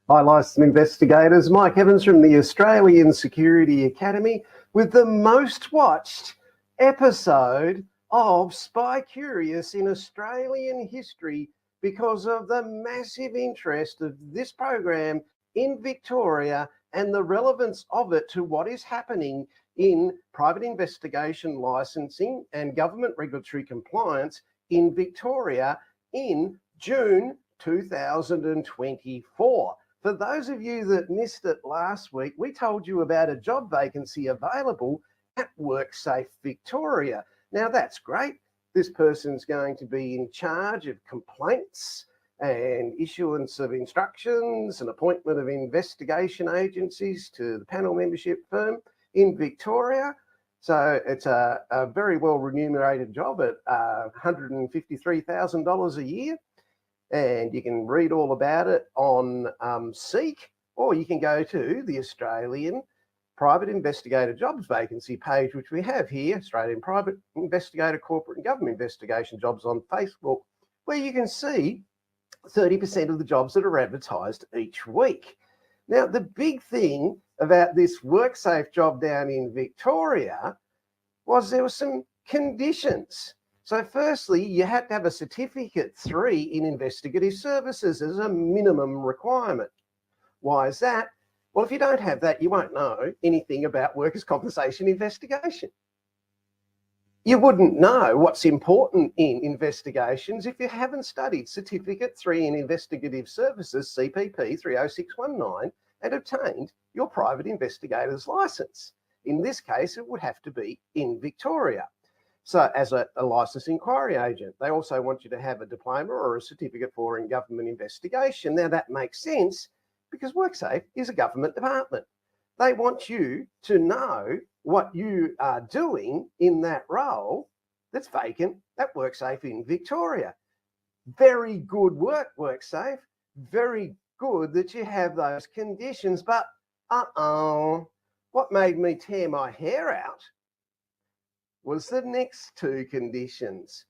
Hi, licensed investigators. Mike Evans from the Australian Security Academy with the most watched episode of Spy Curious in Australian history because of the massive interest of this program in Victoria and the relevance of it to what is happening in private investigation licensing and government regulatory compliance in Victoria in June 2024. For those of you that missed it last week, we told you about a job vacancy available at WorkSafe Victoria. Now that's great. This person's going to be in charge of complaints and issuance of instructions and appointment of investigation agencies to the panel membership firm in Victoria. So it's a very well remunerated job at $153,000 a year. And you can read all about it on Seek, or you can go to the Australian Private Investigator Jobs Vacancy page, which we have here, Australian Private Investigator Corporate and Government Investigation Jobs on Facebook, where you can see 30% of the jobs that are advertised each week. Now, the big thing about this WorkSafe job down in Victoria was there were some conditions. So firstly, you had to have a Certificate 3 in investigative services as a minimum requirement. Why is that? Well, if you don't have that, you won't know anything about workers' compensation investigation. You wouldn't know what's important in investigations if you haven't studied Certificate 3 in investigative services, CPP 30619, and obtained your private investigator's licence. In this case, it would have to be in Victoria. So as a licensed inquiry agent, they also want you to have a diploma or a certificate for in government investigation. Now that makes sense because WorkSafe is a government department. They want you to know what you are doing in that role that's vacant at WorkSafe in Victoria. Very good work, WorkSafe. Very good that you have those conditions, but what made me tear my hair out was the next two conditions.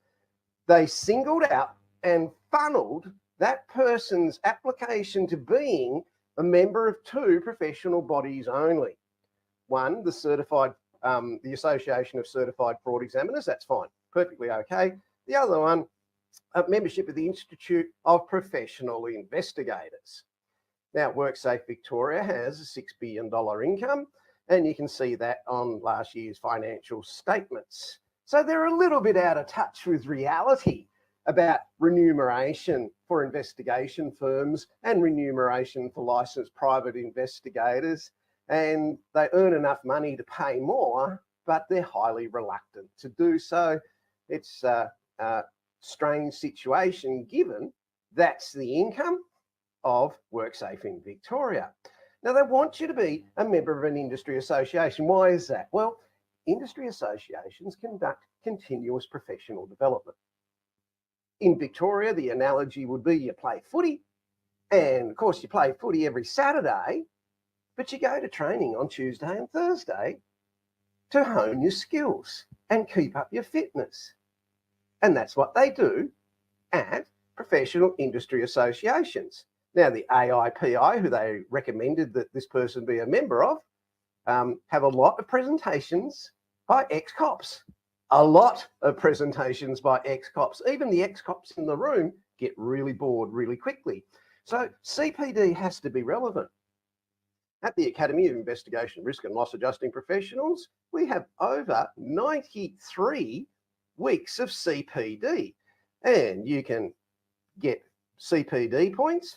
They singled out and funneled that person's application to being a member of two professional bodies only. One, the Association of Certified Fraud Examiners, that's fine, perfectly okay. The other one, membership of the Institute of Professional Investigators. Now, WorkSafe Victoria has a $6 billion income, and you can see that on last year's financial statements. So they're a little bit out of touch with reality about remuneration for investigation firms and remuneration for licensed private investigators. And they earn enough money to pay more, but they're highly reluctant to do so. It's a strange situation given that's the income of WorkSafe in Victoria. Now, they want you to be a member of an industry association. Why is that? Well, industry associations conduct continuous professional development. In Victoria, the analogy would be you play footy, and of course you play footy every Saturday, but you go to training on Tuesday and Thursday to hone your skills and keep up your fitness. And that's what they do at professional industry associations. Now, the AIPI, who they recommended that this person be a member of, have a lot of presentations by ex-cops. A lot of presentations by ex-cops. Even the ex-cops in the room get really bored really quickly. So CPD has to be relevant. At the Academy of Investigation, Risk and Loss Adjusting Professionals, we have over 93 weeks of CPD. And you can get CPD points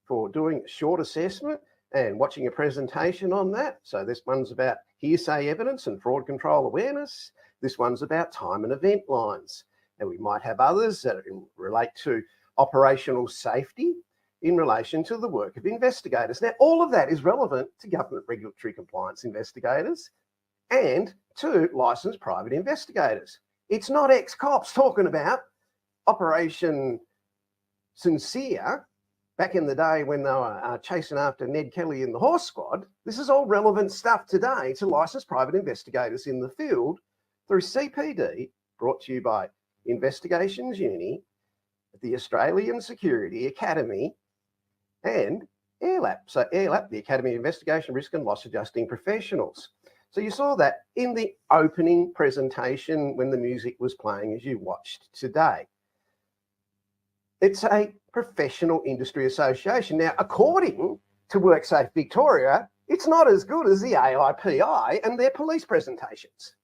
for doing a short assessment and watching a presentation on that. So this one's about hearsay evidence and fraud control awareness. This one's about time and event lines. And we might have others that relate to operational safety in relation to the work of investigators. Now, all of that is relevant to government regulatory compliance investigators and to licensed private investigators. It's not ex-cops talking about Operation Sincere back in the day when they were chasing after Ned Kelly in the Horse Squad. This is all relevant stuff today to licensed private investigators in the field through CPD, brought to you by Investigations Uni, the Australian Security Academy, and AIRLAP. So AIRLAP, the Academy of Investigation, Risk and Loss Adjusting Professionals. So you saw that in the opening presentation when the music was playing as you watched today. It's a professional industry association. Now, according to WorkSafe Victoria, it's not as good as the AIPI and their police presentations.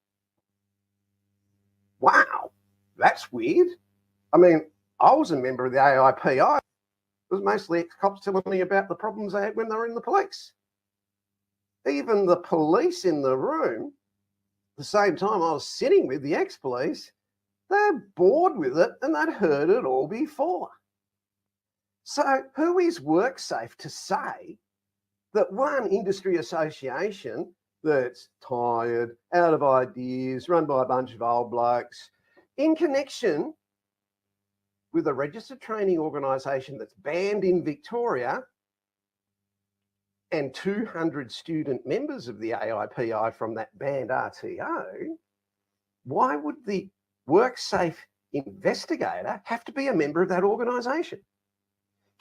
Wow, that's weird. I mean, I was a member of the AIPI. It was mostly ex-cops telling me about the problems they had when they were in the police. Even the police in the room, at the same time I was sitting with the ex-police, they're bored with it and they'd heard it all before. So who is WorkSafe to say that one industry association that's tired, out of ideas, run by a bunch of old blokes, in connection with a registered training organisation that's banned in Victoria and 200 student members of the AIPI from that banned RTO, why would the WorkSafe investigator have to be a member of that organisation?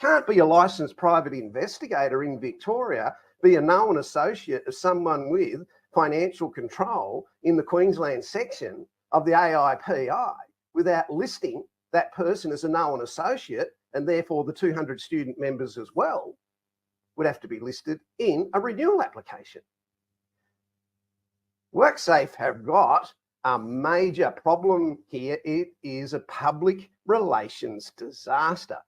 Can't be a licensed private investigator in Victoria, be a known associate of someone with financial control in the Queensland section of the AIPI without listing that person as a known associate, and therefore the 200 student members as well would have to be listed in a renewal application. WorkSafe have got a major problem here. It is a public relations disaster.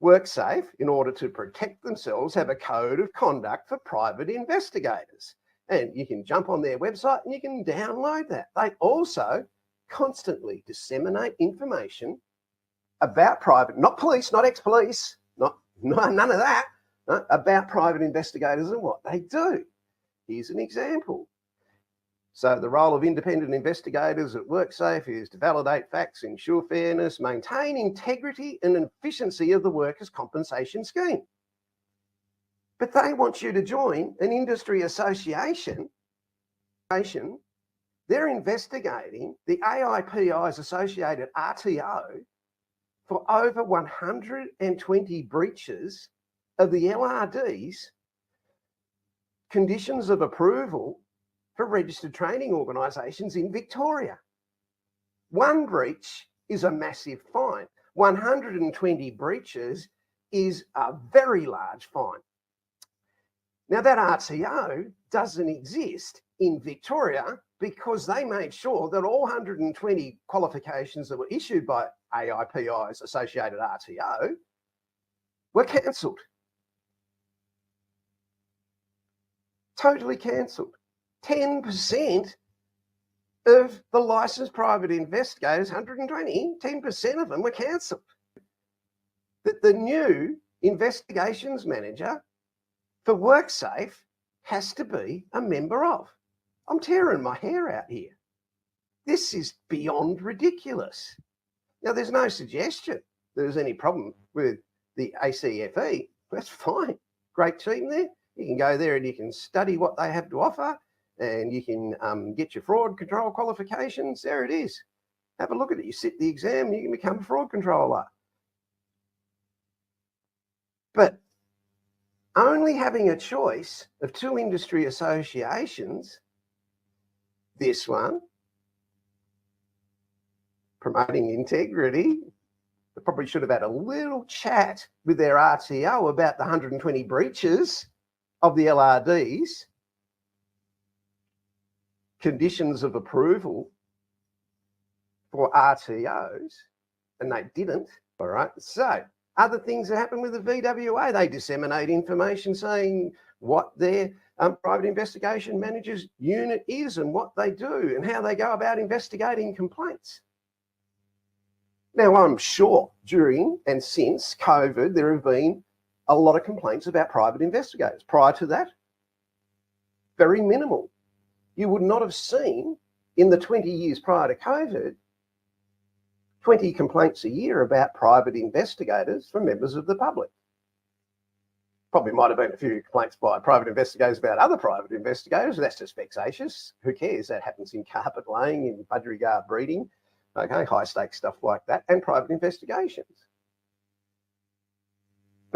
WorkSafe, in order to protect themselves, have a code of conduct for private investigators. And you can jump on their website and you can download that. They also constantly disseminate information about private, not police, not ex-police, none of that, about private investigators and what they do. Here's an example. So the role of independent investigators at WorkSafe is to validate facts, ensure fairness, maintain integrity and efficiency of the workers' compensation scheme. But they want you to join an industry association. They're investigating the AIPI's associated RTO for over 120 breaches of the LRD's conditions of approval for registered training organisations in Victoria. One breach is a massive fine. 120 breaches is a very large fine. Now that RTO doesn't exist in Victoria because they made sure that all 120 qualifications that were issued by AIPI's associated RTO were cancelled. Totally cancelled. 10% of the licensed private investigators, 120, 10% of them were cancelled. That the new investigations manager for WorkSafe has to be a member of. I'm tearing my hair out here. This is beyond ridiculous. Now, there's no suggestion there's any problem with the ACFE. That's fine. Great team there. You can go there and you can study what they have to offer and you can get your fraud control qualifications. There it is. Have a look at it. You sit the exam, you can become a fraud controller. But only having a choice of two industry associations, this one, promoting integrity, they probably should have had a little chat with their RTO about the 120 breaches of the LRDs, conditions of approval for RTOs, and they didn't. All right. So other things that happen with the VWA, they disseminate information saying what their private investigation manager's unit is and what they do and how they go about investigating complaints. Now, I'm sure during and since COVID, there have been a lot of complaints about private investigators. Prior to that, very minimal. You would not have seen in the 20 years prior to COVID, 20 complaints a year about private investigators from members of the public. Probably might have been a few complaints by private investigators about other private investigators. That's just vexatious. Who cares? That happens in carpet laying, in budgerigar breeding, okay, high stakes stuff like that, and private investigations.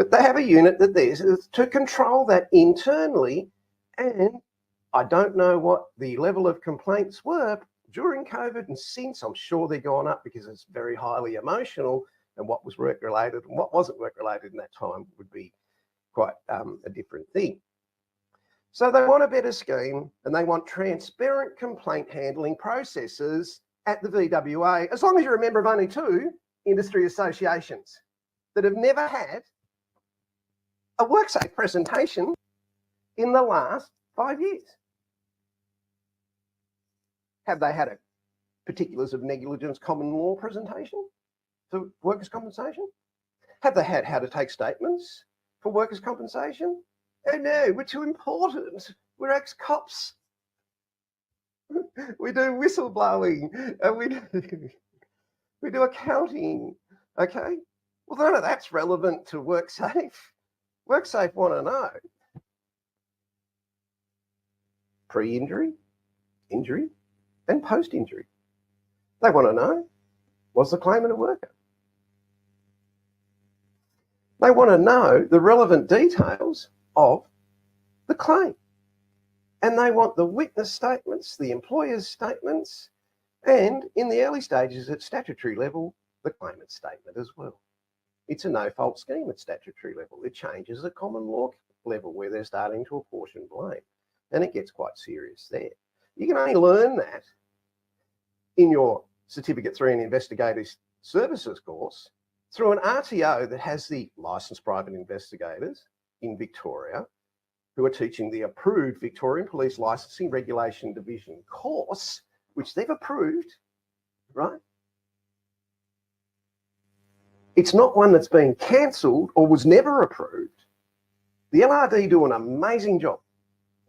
But they have a unit that is to control that internally, and I don't know what the level of complaints were during COVID and since. I'm sure they're gone up because it's very highly emotional, and what was work-related and what wasn't work-related in that time would be quite a different thing. So they want a better scheme, and they want transparent complaint handling processes at the VWA, as long as you're a member of only 2 industry associations that have never had a WorkSafe presentation in the last 5 years. Have they had a particulars of negligence common law presentation for workers' compensation? Have they had how to take statements for workers' compensation? Oh no, we're too important. We're ex-cops. We do whistleblowing and we do accounting. Okay? Well, none of that's relevant to WorkSafe. WorkSafe want to know pre-injury, injury, and post-injury. They want to know, was the claimant a worker? They want to know the relevant details of the claim. And they want the witness statements, the employer's statements, and in the early stages at statutory level, the claimant's statement as well. It's a no-fault scheme at statutory level. It changes at common law level where they're starting to apportion blame. And it gets quite serious there. You can only learn that in your Certificate 3 in Investigative Services course through an RTO that has the licensed private investigators in Victoria who are teaching the approved Victorian Police Licensing Regulation Division course, which they've approved, right? It's not one that's been cancelled or was never approved. The LRD do an amazing job.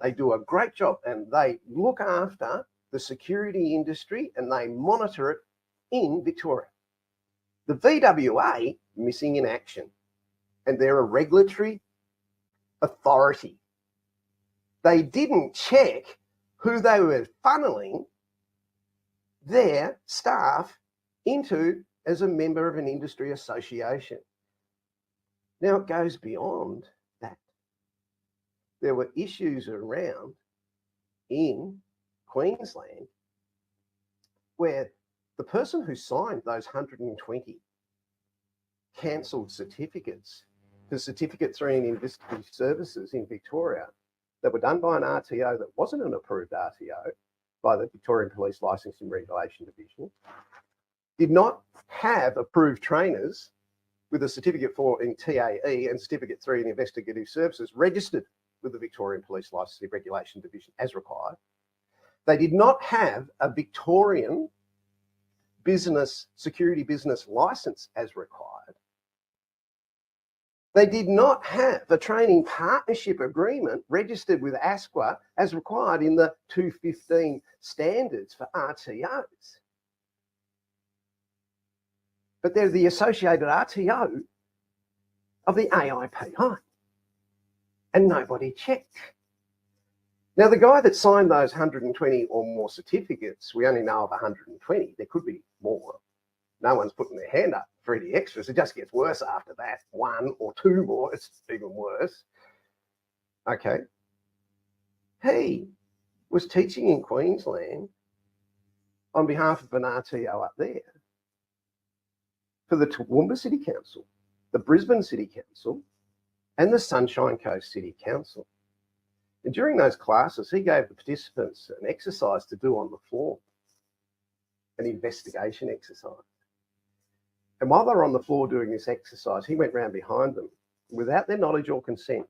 They do a great job, and they look after the security industry and they monitor it in Victoria. The VWA missing in action, and they're a regulatory authority. They didn't check who they were funneling their staff into as a member of an industry association. Now it goes beyond that. There were issues around in Queensland where the person who signed those 120 cancelled certificates for Certificate 3 in Investigative Services in Victoria that were done by an RTO that wasn't an approved RTO by the Victorian Police Licensing Regulation Division, did not have approved trainers with a Certificate 4 in TAE and Certificate 3 in Investigative Services registered with the Victorian Police Licensing Regulation Division as required. They did not have a Victorian security business licence as required. They did not have a training partnership agreement registered with ASQA as required in the 215 standards for RTOs. But they're the associated RTO of the AIPI, and nobody checked. Now, the guy that signed those 120 or more certificates, we only know of 120. There could be more. No one's putting their hand up for any extras. It just gets worse after that. 1 or 2 more, it's even worse. Okay. He was teaching in Queensland on behalf of an RTO up there for the Toowoomba City Council, the Brisbane City Council, and the Sunshine Coast City Council. And during those classes, he gave the participants an exercise to do on the floor, an investigation exercise. And while they were on the floor doing this exercise, he went round behind them without their knowledge or consent,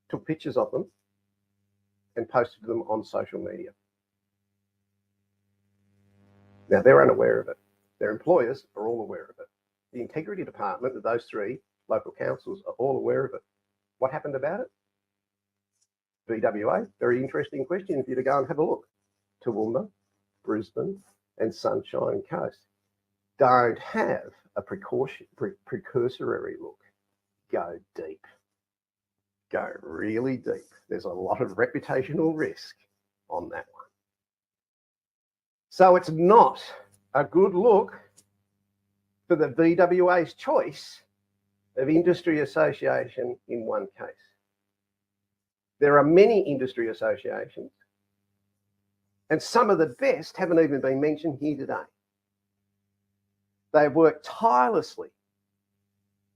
took pictures of them and posted them on social media. Now, they're unaware of it. Their employers are all aware of it. The Integrity Department of those 3 local councils are all aware of it. What happened about it? VWA, very interesting question for you to go and have a look. Toowoomba, Brisbane, and Sunshine Coast don't have a precursory look. Go deep. Go really deep. There's a lot of reputational risk on that one. So it's not a good look for the VWA's choice of industry association in one case. There are many industry associations, and some of the best haven't even been mentioned here today. They've worked tirelessly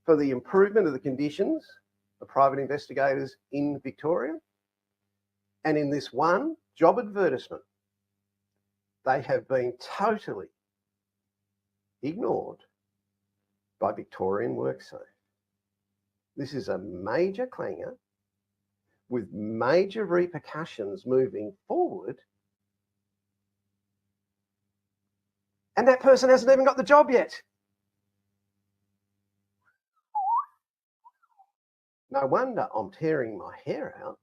for the improvement of the conditions of private investigators in Victoria. And in this one job advertisement, they have been totally ignored by Victorian WorkSafe. This is a major clanger with major repercussions moving forward. And that person hasn't even got the job yet. No wonder I'm tearing my hair out,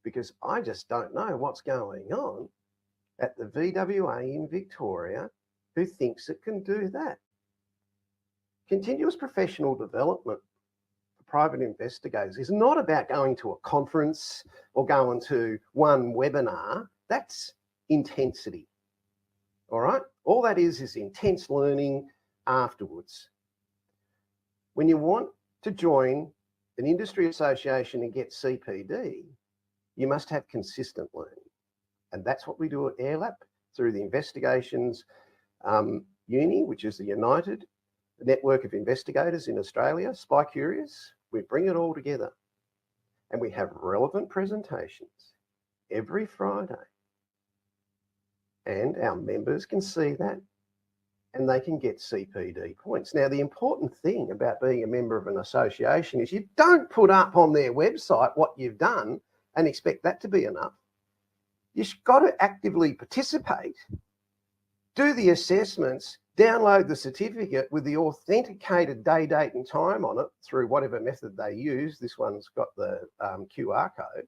because I just don't know what's going on at the VWA in Victoria who thinks it can do that. Continuous professional development for private investigators is not about going to a conference or going to one webinar. That's intensity. All right? All that is intense learning afterwards. When you want to join an industry association and get CPD, you must have consistent learning. And that's what we do at AirLap through the Investigations Uni, which is the United Network of Investigators in Australia, Spy Curious. We bring it all together and we have relevant presentations every Friday. And our members can see that and they can get CPD points. Now, the important thing about being a member of an association is you don't put up on their website what you've done and expect that to be enough. You've got to actively participate, do the assessments, download the certificate with the authenticated day, date and time on it through whatever method they use. This one's got the QR code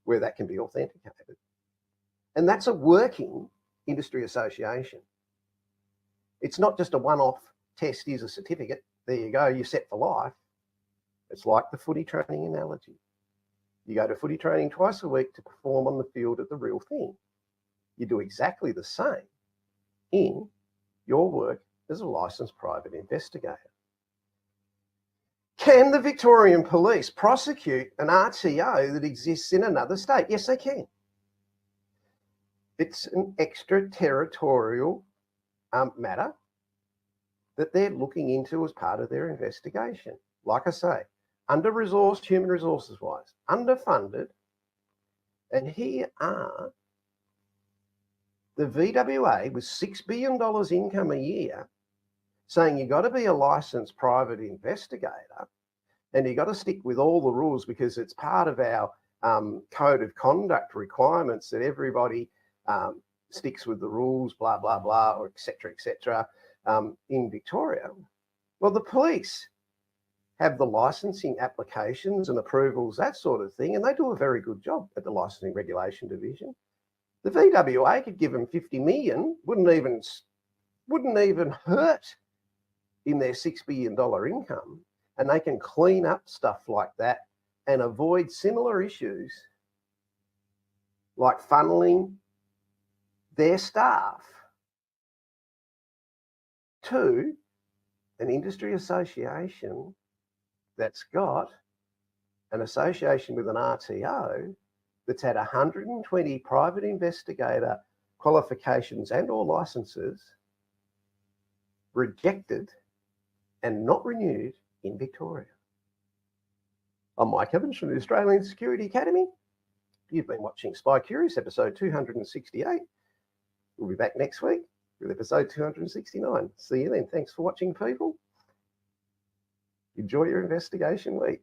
where that can be authenticated. And that's a working industry association. It's not just a one-off test, here's a certificate, there you go, you're set for life. It's like the footy training analogy. You go to footy training twice a week to perform on the field at the real thing. You do exactly the same in your work as a licensed private investigator. Can the Victorian Police prosecute an RTO that exists in another state? Yes, they can. It's an extraterritorial matter that they're looking into as part of their investigation. Like I say, under-resourced human resources wise, underfunded, and here are the VWA with $6 billion income a year saying you've got to be a licensed private investigator and you've got to stick with all the rules because it's part of our code of conduct requirements that everybody sticks with the rules, blah, blah, blah, or et cetera, in Victoria. Well, the police have the licensing applications and approvals, that sort of thing, and they do a very good job at the Licensing Regulation Division. The VWA could give them 50 million, wouldn't even hurt in their $6 billion income, and they can clean up stuff like that and avoid similar issues like funneling their staff to an industry association that's got an association with an RTO that's had 120 private investigator qualifications and or licenses rejected and not renewed in Victoria. I'm Mike Evans from the Australian Security Academy. You've been watching Spy Curious, episode 268. We'll be back next week with episode 269. See you then. Thanks for watching, people. Enjoy your investigation week.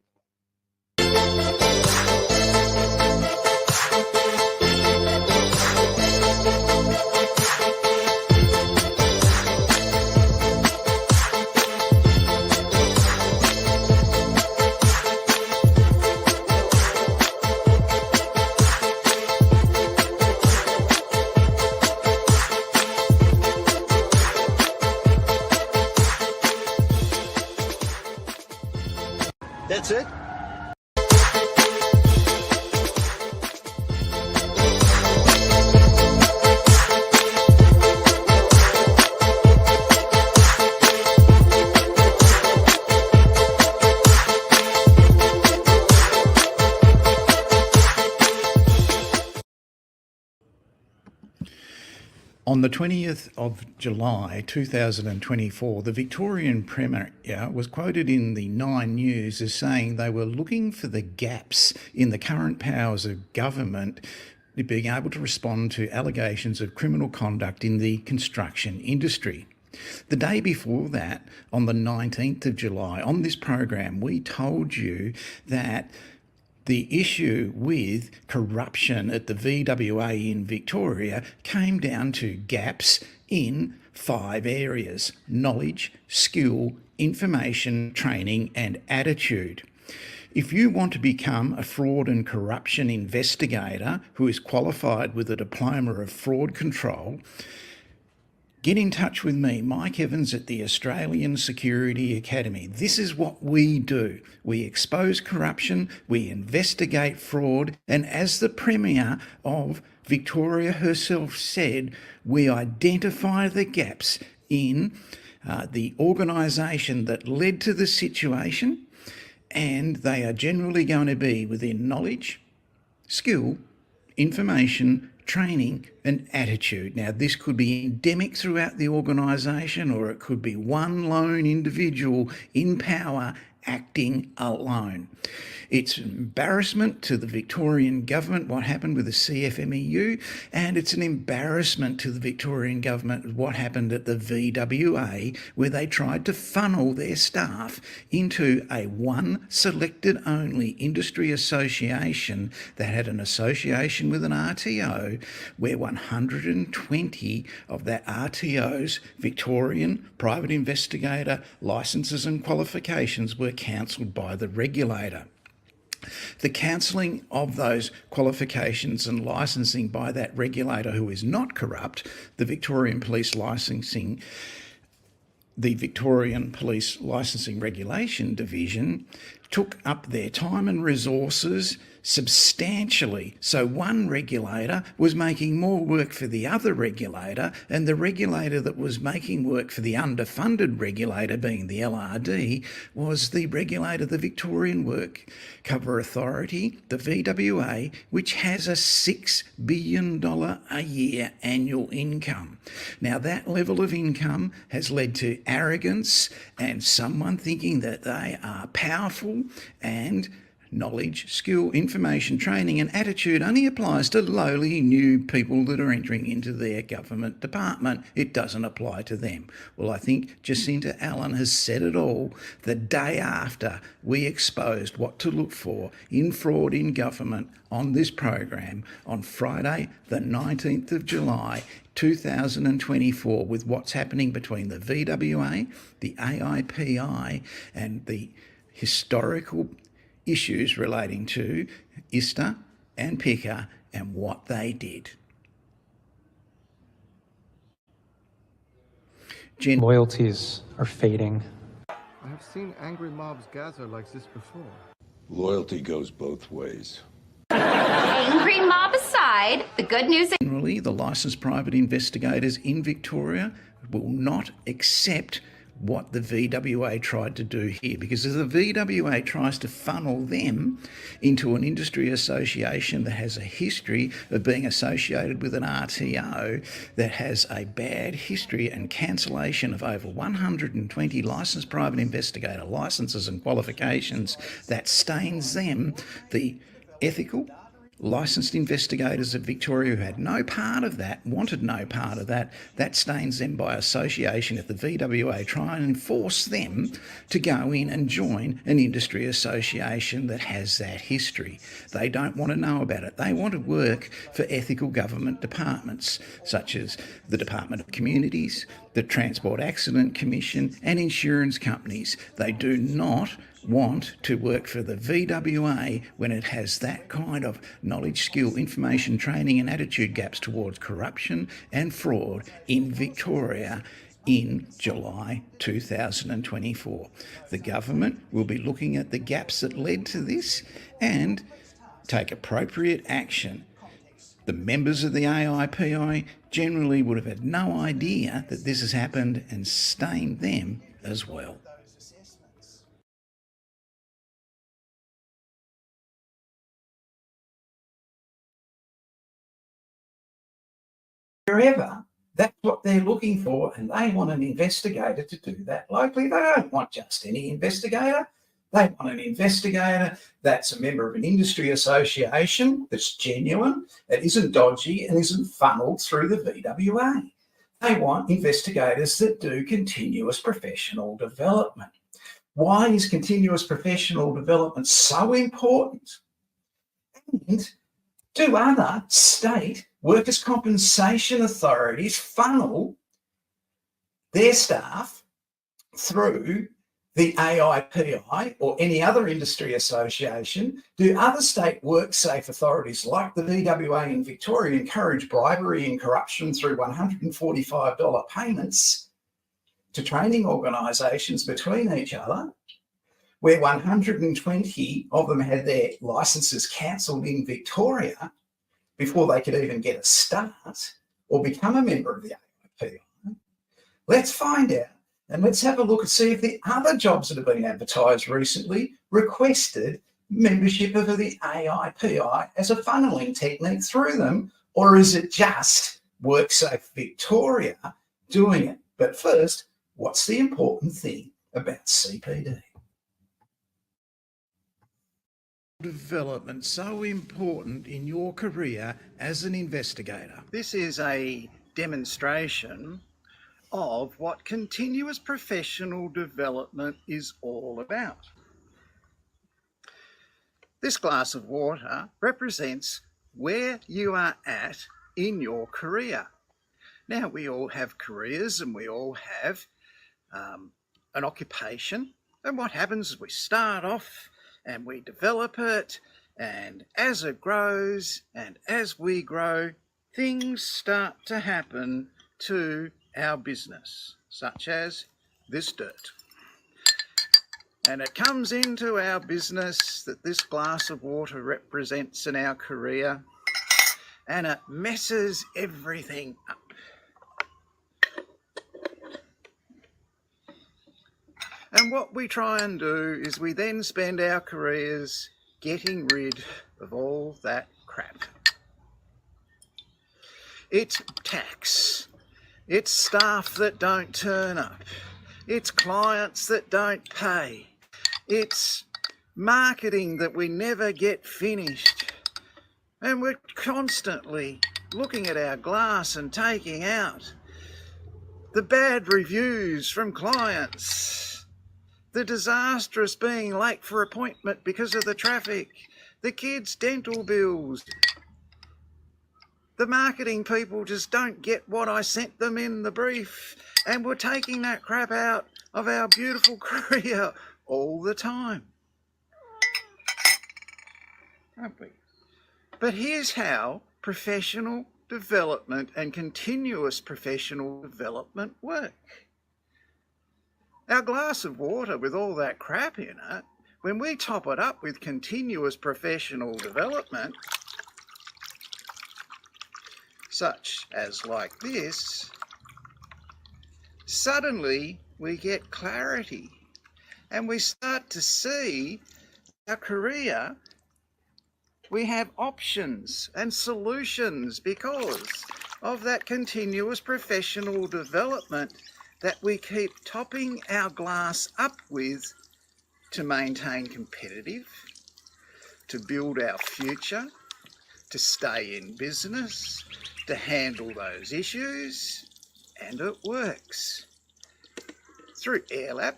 That's it. On the 20th of July 2024, the Victorian Premier was quoted in the Nine News as saying they were looking for the gaps in the current powers of government being able to respond to allegations of criminal conduct in the construction industry. The day before that, on the 19th of July, on this program, we told you that the issue with corruption at the VWA in Victoria came down to gaps in 5 areas: knowledge, skill, information, training, and attitude. If you want to become a fraud and corruption investigator who is qualified with a diploma of fraud control, get in touch with me, Mike Evans, at the Australian Security Academy. This is what we do. We expose corruption, we investigate fraud, and as the Premier of Victoria herself said, we identify the gaps in the organisation that led to the situation, and they are generally going to be within knowledge, skill, information, training and attitude. Now, this could be endemic throughout the organisation, or it could be one lone individual in power acting alone. It's an embarrassment to the Victorian government what happened with the CFMEU, and it's an embarrassment to the Victorian government what happened at the VWA, where they tried to funnel their staff into a one selected only industry association that had an association with an RTO, where 120 of that RTO's Victorian private investigator licences and qualifications were cancelled by the regulator. The cancelling of those qualifications and licensing by that regulator, who is not corrupt, the Victorian Police Licensing Regulation Division, took up their time and resources substantially. So one regulator was making more work for the other regulator, and the regulator that was making work for the underfunded regulator, being the LRD, was the regulator, the Victorian Work Cover Authority, the VWA, which has a $6 billion a year annual income. Now, that level of income has led to arrogance and someone thinking that they are powerful, and knowledge, skill, information, training and attitude only applies to lowly new people that are entering into their government department. It doesn't apply to them. Well, I think Jacinta Allen has said it all the day after we exposed what to look for in fraud in government on this program on Friday, the 19th of July, 2024, with what's happening between the VWA, the AIPI and the historical issues relating to ISTA and PICA and what they did. Loyalties are fading. I have seen angry mobs gather like this before. Loyalty goes both ways. Angry mob aside, the good news is generally the licensed private investigators in Victoria will not accept what the VWA tried to do here, because as the VWA tries to funnel them into an industry association that has a history of being associated with an RTO that has a bad history and cancellation of over 120 licensed private investigator licenses and qualifications, that stains them, the ethical licensed investigators of Victoria who had no part of that, wanted no part of that, that stains them by association. If the VWA try and enforce them to go in and join an industry association that has that history, they don't want to know about it. They want to work for ethical government departments such as the Department of Communities, the Transport Accident Commission and insurance companies. They do not want to work for the VWA when it has that kind of knowledge, skill, information, training and attitude gaps towards corruption and fraud in Victoria in July 2024. The government will be looking at the gaps that led to this and take appropriate action. The members of the AIPI generally would have had no idea that this has happened and stained them as well. Wherever That's what they're looking for, and they want an investigator to do that locally. They don't want just any investigator. They want an investigator that's a member of an industry association, that's genuine, that isn't dodgy and isn't funneled through the VWA. They want investigators that do continuous professional development. Why is continuous professional development so important? And do other state workers' compensation authorities funnel their staff through the AIPI or any other industry association? Do other state WorkSafe authorities like the VWA in Victoria encourage bribery and corruption through $145 payments to training organisations between each other, where 120 of them had their licences cancelled in Victoria before they could even get a start or become a member of the AIPI? Let's find out, and let's have a look and see if the other jobs that have been advertised recently requested membership of the AIPI as a funneling technique through them, or is it just WorkSafe Victoria doing it? But first, what's the important thing about CPD? Development so important in your career as an investigator. This is a demonstration of what continuous professional development is all about. This glass of water represents where you are at in your career. Now, we all have careers and we all have an occupation, and what happens is we start off and we develop it, and as it grows and as we grow, things start to happen to our business, such as this dirt. And it comes into our business that this glass of water represents in our career, and it messes everything up. And what we try and do is we then spend our careers getting rid of all that crap. It's tax, it's staff that don't turn up, it's clients that don't pay, it's marketing that we never get finished. And we're constantly looking at our glass and taking out the bad reviews from clients, the disastrous being late for appointment because of the traffic, the kids' dental bills. The marketing people just don't get what I sent them in the brief, and we're taking that crap out of our beautiful career all the time, aren't we? But here's how professional development and continuous professional development work. Our glass of water with all that crap in it, when we top it up with continuous professional development, such as like this, suddenly we get clarity and we start to see our career. We have options and solutions because of that continuous professional development that we keep topping our glass up with to maintain competitive, to build our future, to stay in business, to handle those issues, and it works. Through AirLap,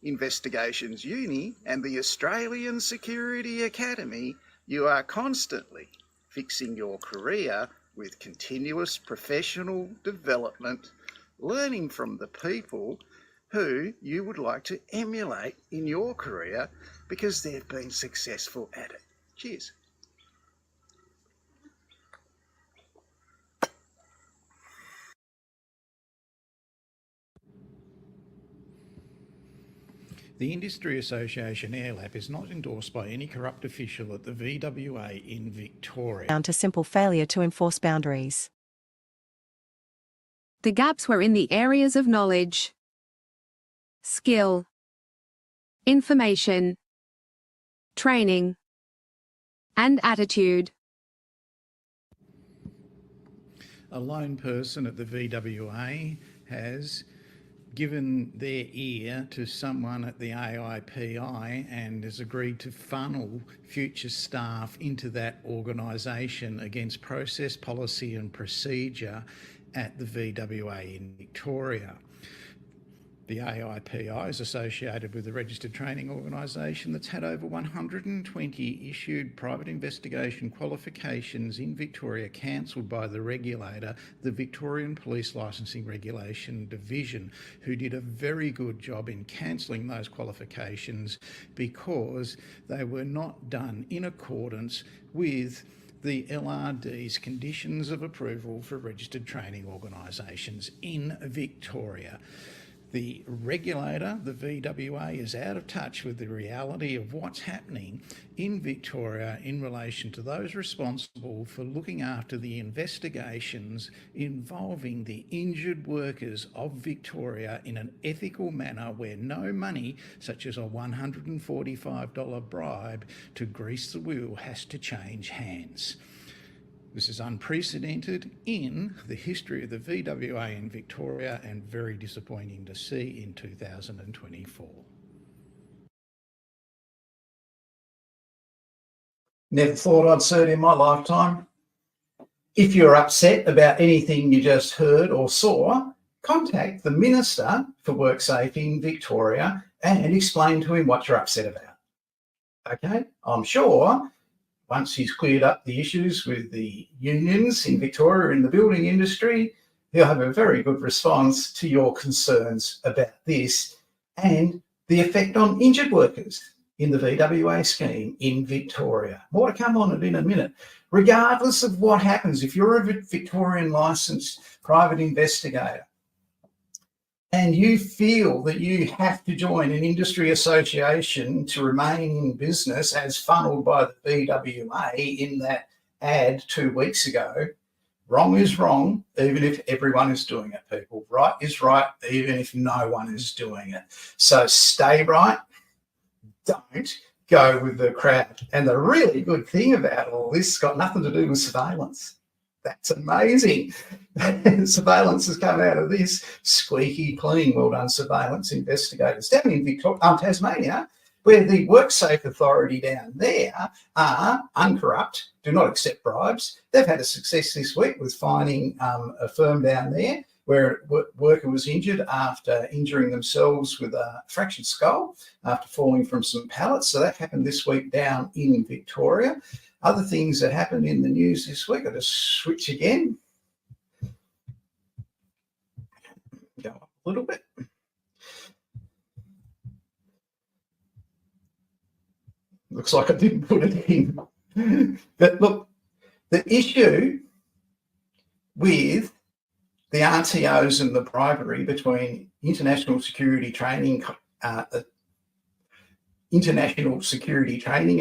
Investigations Uni and the Australian Security Academy, you are constantly fixing your career with continuous professional development, learning from the people who you would like to emulate in your career because they've been successful at it. Cheers. The Industry Association AirLap is not endorsed by any corrupt official at the VWA in Victoria. Down to simple failure to enforce boundaries. The gaps were in the areas of knowledge, skill, information, training, and attitude. a lone person at the VWA has given their ear to someone at the AIPI and has agreed to funnel future staff into that organisation against process, policy and procedure at the VWA in Victoria. The AIPI is associated with a registered training organisation that's had over 120 issued private investigation qualifications in Victoria cancelled by the regulator, the Victorian Police Licensing Regulation Division, who did a very good job in cancelling those qualifications because they were not done in accordance with the LRD's conditions of approval for registered training organisations in Victoria. The regulator, the VWA, is out of touch with the reality of what's happening in Victoria in relation to those responsible for looking after the investigations involving the injured workers of Victoria in an ethical manner where no money, such as a $145 bribe to grease the wheel, has to change hands. This is unprecedented in the history of the VWA in Victoria and very disappointing to see in 2024. Never thought I'd see it in my lifetime. If you're upset about anything you just heard or saw, contact the Minister for Work Safety in Victoria and explain to him what you're upset about. Okay? I'm sure once he's cleared up the issues with the unions in Victoria in the building industry, he'll have a very good response to your concerns about this and the effect on injured workers in the VWA scheme in Victoria. More to come on it in a minute. Regardless of what happens, if you're a Victorian licensed private investigator and you feel that you have to join an industry association to remain in business as funneled by the VWA in that ad 2 weeks ago, wrong is wrong, even if everyone is doing it, people. Right is right, even if no one is doing it. So stay right. Don't go with the crowd. And the really good thing about all this has got nothing to do with surveillance. That's amazing. Surveillance has come out of this squeaky clean. Well done, surveillance investigators. Down in Victoria, Tasmania, where the WorkSafe Authority down there are uncorrupt, do not accept bribes. They've had a success this week with finding a firm down there where a worker was injured after injuring themselves with a fractured skull after falling from some pallets. So that happened this week down in Victoria. Other things that happened in the news this week, I'll just switch again. Go up a little bit. Looks like I didn't put it in. But look, the issue with the RTOs and the bribery between International Security Training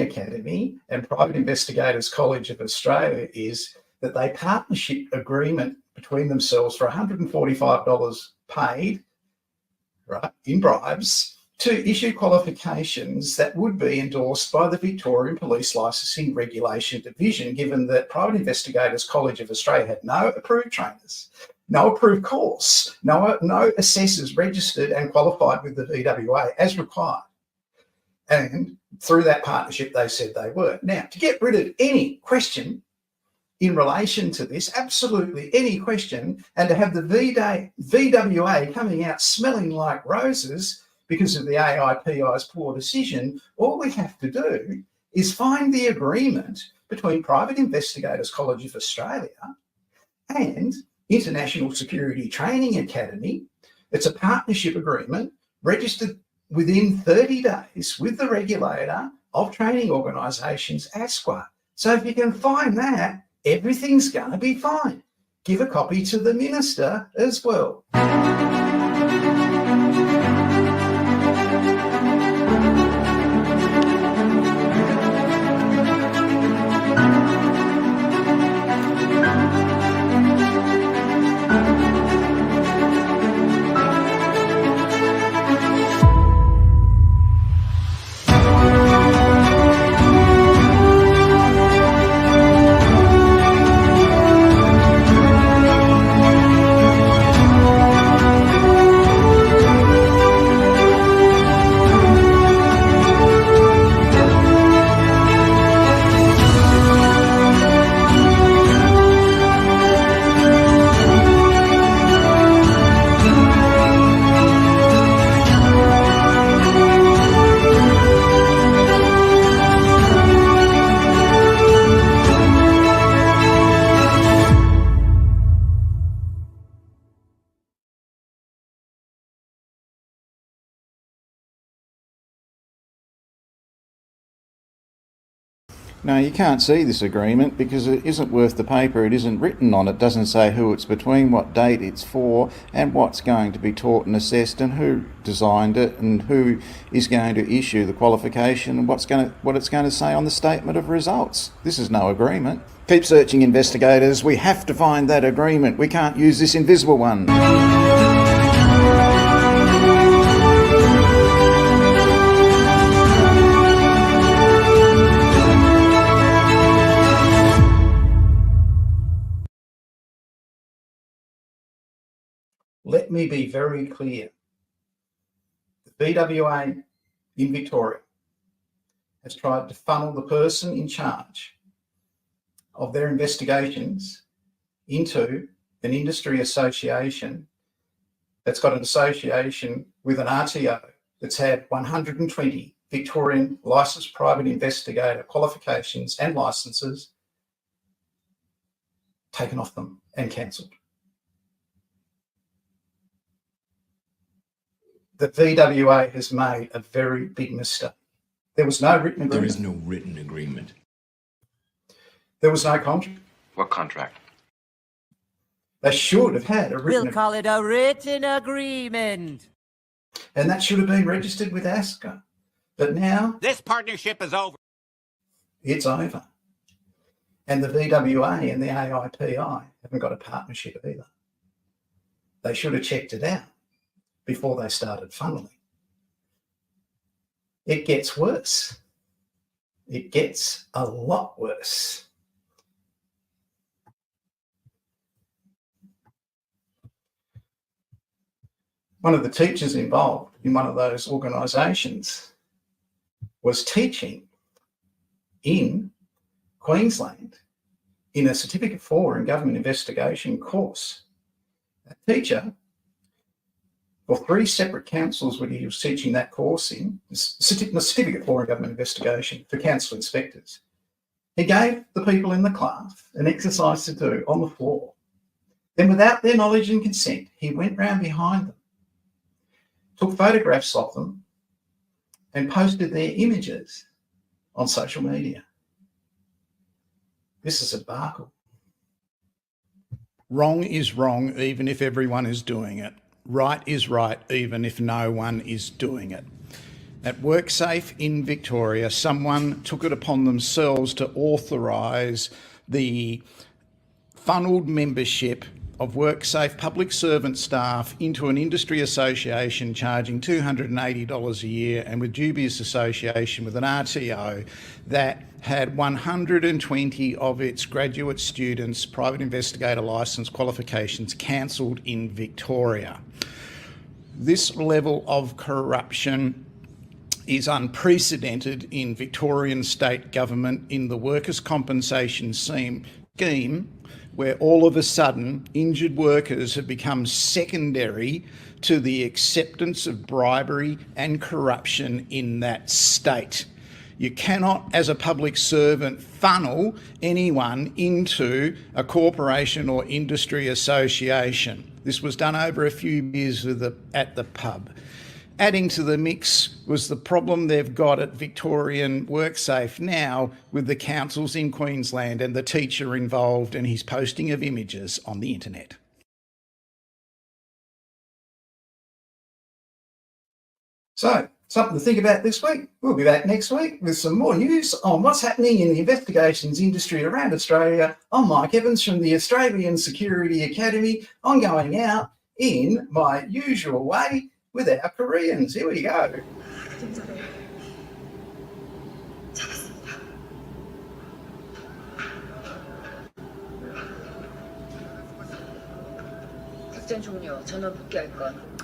Academy and Private Investigators College of Australia is that they partnership agreement between themselves for $145 paid, right, in bribes to issue qualifications that would be endorsed by the Victorian Police Licensing Regulation Division, given that Private Investigators College of Australia had no approved trainers, no approved course, no assessors registered and qualified with the VWA as required. And through that partnership, they said they were. Now, to get rid of any question in relation to this, absolutely any question, and to have the VWA coming out smelling like roses because of the AIPI's poor decision, all we have to do is find the agreement between Private Investigators College of Australia and International Security Training Academy. It's a partnership agreement registered within 30 days with the regulator of training organisations, ASQA. So if you can find that, everything's going to be fine. Give a copy to the Minister as well. No, you can't see this agreement because it isn't worth the paper it isn't written on. It doesn't say who it's between, what date it's for, and what's going to be taught and assessed, and who designed it, and who is going to issue the qualification, and what it's going to say on the statement of results. This is no agreement. Keep searching, investigators. We have to find that agreement. We can't use this invisible one. Let me be very clear. The VWA in Victoria has tried to funnel the person in charge of their investigations into an industry association that's got an association with an RTO that's had 120 Victorian licensed private investigator qualifications and licenses taken off them and cancelled. The VWA has made a very big mistake. There was no written agreement. There is no written agreement. There was no contract. What contract? They should have had a written agreement. We'll call it a written agreement. And that should have been registered with ASCA. But now... This partnership is over. It's over. And the VWA and the AIPI haven't got a partnership either. They should have checked it out before they started funneling. It gets worse. It gets a lot worse. One of the teachers involved in one of those organisations was teaching in Queensland in a Certificate 4 in Government Investigation course. That teacher, or 3 separate councils where he was teaching that course in, the Certificate 4 in Government Investigation for council inspectors. He gave the people in the class an exercise to do on the floor. Then without their knowledge and consent, he went round behind them, took photographs of them and posted their images on social media. This is a debacle. Wrong is wrong, even if everyone is doing it. Right is right, even if no one is doing it. At WorkSafe in Victoria, someone took it upon themselves to authorise the funnelled membership of WorkSafe public servant staff into an industry association charging $280 a year, and with dubious association with an RTO that had 120 of its graduate students' private investigator licence qualifications cancelled in Victoria. This level of corruption is unprecedented in Victorian state government in the workers' compensation scheme, where all of a sudden injured workers have become secondary to the acceptance of bribery and corruption in that state. You cannot, as a public servant, funnel anyone into a corporation or industry association. This was done over a few beers at the pub. Adding to the mix was the problem they've got at Victorian WorkSafe now with the councils in Queensland and the teacher involved and his posting of images on the internet. So, something to think about this week. We'll be back next week with some more news on what's happening in the investigations industry around Australia. I'm Mike Evans from the Australian Security Academy. I'm going out in my usual way with our Koreans. Here we go. 작전 종료. 전원 복귀할 건.